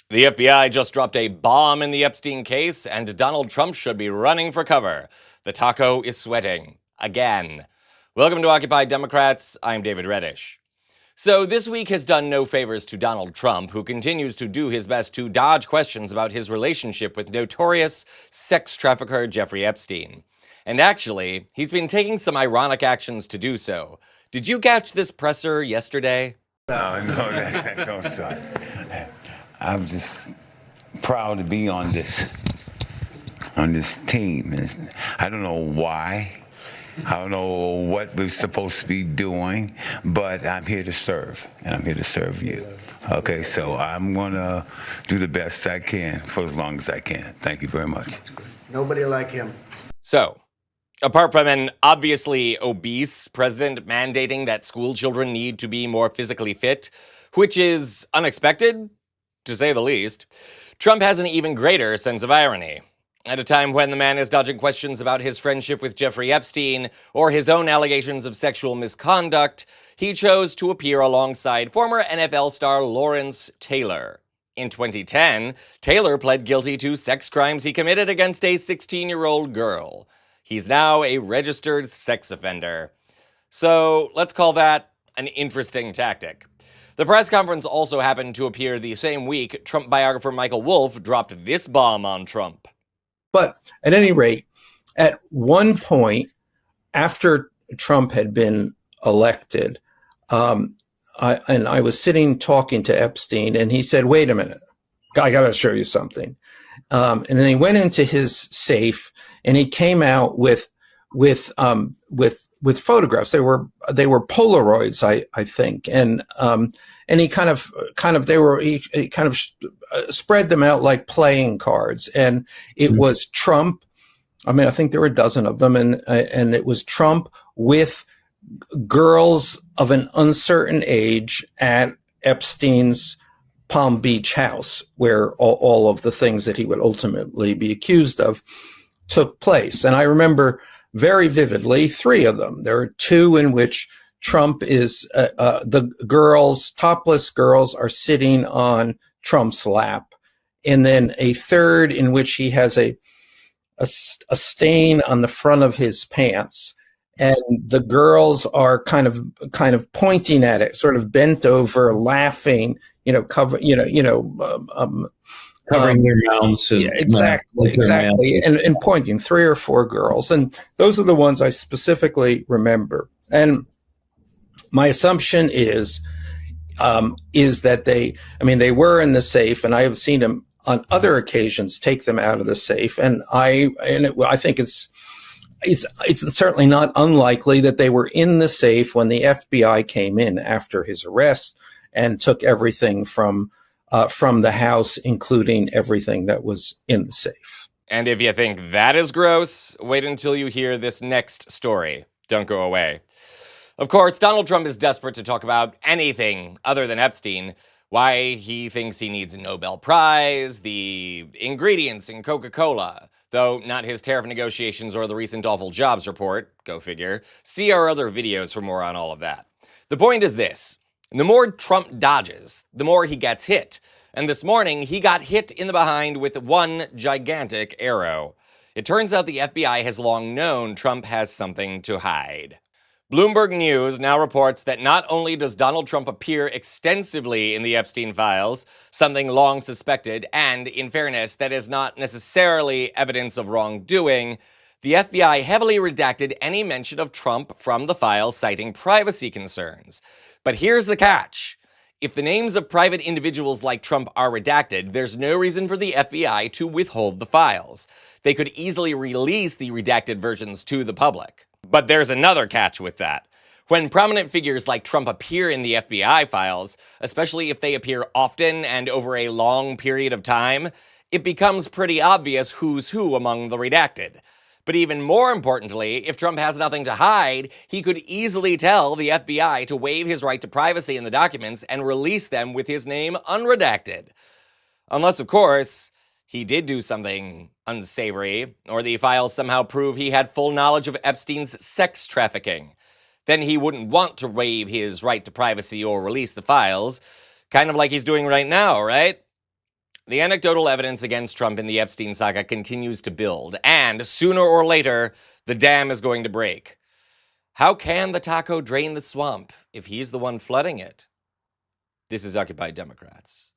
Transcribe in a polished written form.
The FBI just dropped a bomb in the Epstein case, and Donald Trump should be running for cover. The taco is sweating. Again. Welcome to Occupy Democrats. I'm David Reddish. So this week has done no favors to Donald Trump, who continues to do his best to dodge questions about his relationship with notorious sex trafficker Jeffrey Epstein. And actually, he's been taking some ironic actions to do so. Did you catch this presser yesterday? No, don't start. I'm just proud to be on this team. I don't know why. I don't know what we're supposed to be doing, but I'm here to serve, and I'm here to serve you. Okay, so I'm gonna do the best I can for as long as I can. Thank you very much. Nobody like him. So, apart from an obviously obese president mandating that school children need to be more physically fit, which is unexpected, to say the least, Trump has an even greater sense of irony. At a time when the man is dodging questions about his friendship with Jeffrey Epstein or his own allegations of sexual misconduct, he chose to appear alongside former NFL star Lawrence Taylor. In 2010, Taylor pled guilty to sex crimes he committed against a 16-year-old girl. He's now a registered sex offender. So let's call that an interesting tactic. The press conference also happened to appear the same week Trump biographer Michael Wolff dropped this bomb on Trump. But at any rate, at one point, after Trump had been elected, I was sitting talking to Epstein, and he said, "Wait a minute, I got to show you something." And then he went into his safe, and he came out with photographs. They were Polaroids, I think, and he kind of spread them out like playing cards, and it was Trump. I mean, I think there were a dozen of them, and it was Trump with girls of an uncertain age at Epstein's Palm Beach house, where all of the things that he would ultimately be accused of took place. And I remember very vividly three of them. There are two in which Trump is, the girls, topless girls, are sitting on Trump's lap. And then a third in which he has a stain on the front of his pants. And the girls are kind of pointing at it, sort of bent over, laughing, covering their mouths. Yeah, exactly. And pointing, three or four girls. And those are the ones I specifically remember. And my assumption is that they were in the safe, and I have seen him on other occasions take them out of the safe. And I think it's certainly not unlikely that they were in the safe when the FBI came in after his arrest and took everything from the house, including everything that was in the safe. And if you think that is gross, wait until you hear this next story. Don't go away. Of course, Donald Trump is desperate to talk about anything other than Epstein. Why he thinks he needs a Nobel Prize, the ingredients in Coca-Cola, though not his tariff negotiations or the recent awful jobs report, go figure. See our other videos for more on all of that. The point is this. The more Trump dodges, the more he gets hit. And this morning, he got hit in the behind with one gigantic arrow. It turns out the FBI has long known Trump has something to hide. Bloomberg News now reports that not only does Donald Trump appear extensively in the Epstein files, something long suspected, and, in fairness, that is not necessarily evidence of wrongdoing, the FBI heavily redacted any mention of Trump from the files, citing privacy concerns. But here's the catch. If the names of private individuals like Trump are redacted, there's no reason for the FBI to withhold the files. They could easily release the redacted versions to the public. But there's another catch with that. When prominent figures like Trump appear in the FBI files, especially if they appear often and over a long period of time, it becomes pretty obvious who's who among the redacted. But even more importantly, if Trump has nothing to hide, he could easily tell the FBI to waive his right to privacy in the documents and release them with his name unredacted. Unless, of course, he did do something unsavory, or the files somehow prove he had full knowledge of Epstein's sex trafficking. Then he wouldn't want to waive his right to privacy or release the files, kind of like he's doing right now, right? The anecdotal evidence against Trump in the Epstein saga continues to build, and sooner or later, the dam is going to break. How can the taco drain the swamp if he's the one flooding it? This is Occupy Democrats.